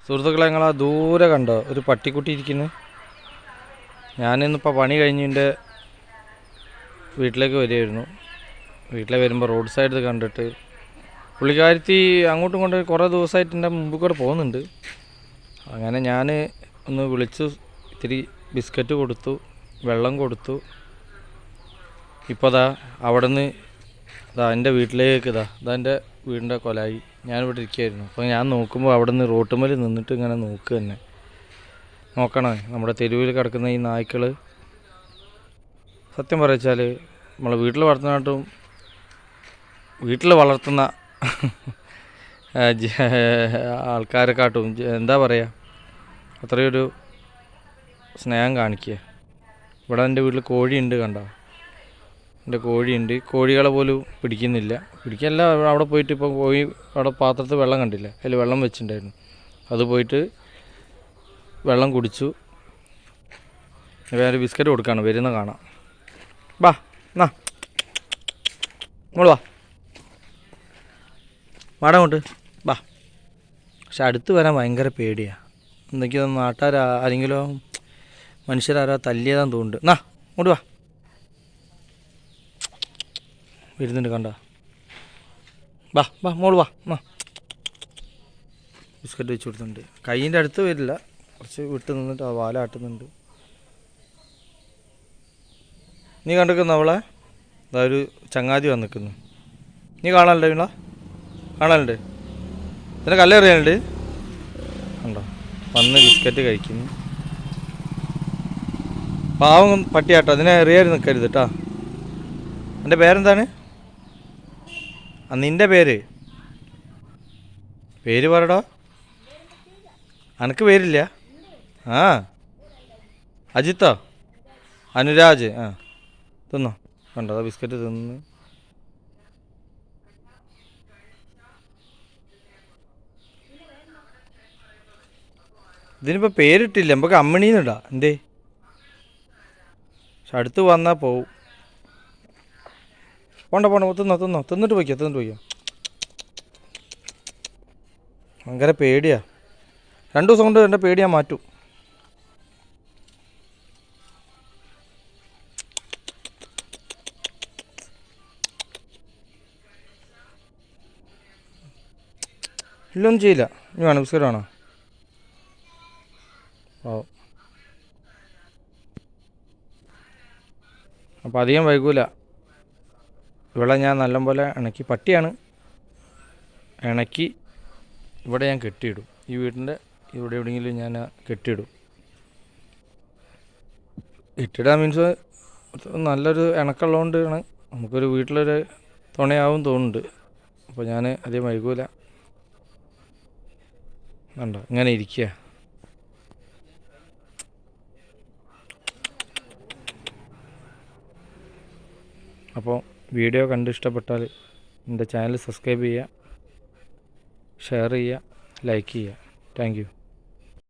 സുഹൃത്തുക്കളെ, നിങ്ങൾ ആ ദൂരെ കണ്ടോ ഒരു പട്ടിക്കുട്ടി ഇരിക്കുന്നു? ഞാനിന്നിപ്പോൾ പണി കഴിഞ്ഞ് എൻ്റെ വീട്ടിലേക്ക് വരികയായിരുന്നു. വീട്ടിലേക്ക് വരുമ്പോൾ റോഡ് സൈഡിൽ കണ്ടിട്ട് പുള്ളിക്കാരത്തി അങ്ങോട്ടും ഇങ്ങോട്ടും കുറേ ദിവസമായിട്ട് എൻ്റെ മുമ്പിൽ കൂടെ പോകുന്നുണ്ട്. അങ്ങനെ ഞാൻ ഒന്ന് വിളിച്ചു, ഇത്തിരി ബിസ്ക്കറ്റ് കൊടുത്തു, വെള്ളം കൊടുത്തു. ഇപ്പോൾ അവിടെ നിന്ന് എൻ്റെ വീട്ടിലേക്ക് എൻ്റെ വീടിൻ്റെ കൊലായി ഞാനിവിടെ ഇരിക്കുകയായിരുന്നു. അപ്പോൾ ഞാൻ നോക്കുമ്പോൾ അവിടെ നിന്ന് റോട്ടുമ്മൽ നിന്നിട്ട് ഇങ്ങനെ നോക്കുക തന്നെ. നോക്കണേ, നമ്മുടെ തെരുവിൽ കിടക്കുന്ന ഈ നായ്ക്കൾ സത്യം പറയിച്ചാൽ നമ്മളെ വീട്ടിൽ വളർത്തുന്ന ആൾക്കാരെക്കാട്ടും എന്താ പറയുക, അത്രയൊരു സ്നേഹം കാണിക്കുക. ഇവിടെ എൻ്റെ വീട്ടിൽ കോഴിയുണ്ട്, കണ്ടോ? എൻ്റെ കോഴിയുണ്ട്. കോഴികളെ പോലും പിടിക്കല്ല. അവിടെ പോയിട്ട് ഇപ്പോൾ കോഴി അവിടെ പാത്രത്തിൽ വെള്ളം കണ്ടില്ല, അതിൽ വെള്ളം വെച്ചിട്ടുണ്ടായിരുന്നു. അത് പോയിട്ട് വെള്ളം കുടിച്ചു. വേറെ ബിസ്ക്കറ്റ് കൊടുക്കുകയാണ്, വരുന്ന കാണാം. ബാ എന്നാ വാ, വാടങ്ങോട്ട് ബാ. പക്ഷെ അടുത്ത് വരാൻ ഭയങ്കര പേടിയാണ്. എന്തൊക്കെയോ ആരെങ്കിലോ മനുഷ്യരാരോ തല്ലിയതാന്ന് തോന്നുന്നുണ്ട്. എന്നാ ഇങ്ങോട്ട് വാ, വരുന്നുണ്ട്, കണ്ട? വാ വാ മോള് വാ. എന്നാ ബിസ്ക്കറ്റ് വെച്ച് കൊടുത്തിട്ടുണ്ട്. കൈയിൻ്റെ അടുത്ത് വരില്ല, കുറച്ച് വിട്ട് നിന്നിട്ട് ആ വാലാട്ടുന്നുണ്ട്. നീ കണ്ടിരിക്കുന്നു അവളെ? അതൊരു ചങ്ങാതി വന്നിരിക്കുന്നു. നീ കാണാനുണ്ട് നിങ്ങളാ? കാണാനുണ്ട്? ഇതിനെ കല്ലെറിയാനുണ്ട്. കണ്ടോ, വന്ന് ബിസ്ക്കറ്റ് കഴിക്കുന്നു. പാവം പട്ടിയാട്ടോ, അതിനെ എറിയാൻ നിൽക്കരുത് കേട്ടോ. എൻ്റെ പേരെന്താണ്? നിൻ്റെ പേര് പറയടോ. അനക്ക് പേരില്ല? ആ, അജിത്തോ? അനുരാജ്. ആ, തിന്നോ. കണ്ടോ ബിസ്ക്കറ്റ് തിന്ന്. ഇതിനിപ്പോൾ പേരിട്ടില്ല, നമുക്ക് അമ്മിണീന്നിടാം. എന്തേ? പക്ഷെ അടുത്ത് വന്നാൽ പോവും. പോണ്ട തിന്നിട്ട് പോയിക്കോ. ഭയങ്കര പേടിയാ. 2 ദിവസം കൊണ്ട് എൻ്റെ പേടിയാ മാറ്റും. ഇല്ലൊന്നും ചെയ്യില്ല. ഇനി വേണം ബിസ്ക്കറ്റ് വേണോ? ഓ, അപ്പോൾ അധികം വൈകൂല. ഇവിടെ ഞാൻ നല്ലപോലെ ഇണക്കി, പട്ടിയാണ്, ഇണക്കി ഇവിടെ ഞാൻ കെട്ടിയിടും. ഈ വീടിൻ്റെ ഇവിടെ എവിടെയെങ്കിലും ഞാൻ കെട്ടിയിടും. കെട്ടിടാൻ മീൻസ് നല്ലൊരു ഇണക്കമുള്ളതുകൊണ്ടാണ് നമുക്കൊരു വീട്ടിലൊരു തുണയാവും തോന്നുന്നുണ്ട്. അപ്പോൾ ഞാൻ അധികം വൈകൂല. കണ്ടോ ഇങ്ങനെ ഇരിക്കുക. അപ്പോൾ വീഡിയോ കണ്ട് ഇഷ്ടപ്പെട്ടാൽ എൻ്റെ ചാനൽ സബ്സ്ക്രൈബ് ചെയ്യുക, ഷെയർ ചെയ്യുക, ലൈക്ക് ചെയ്യുക. Thank you.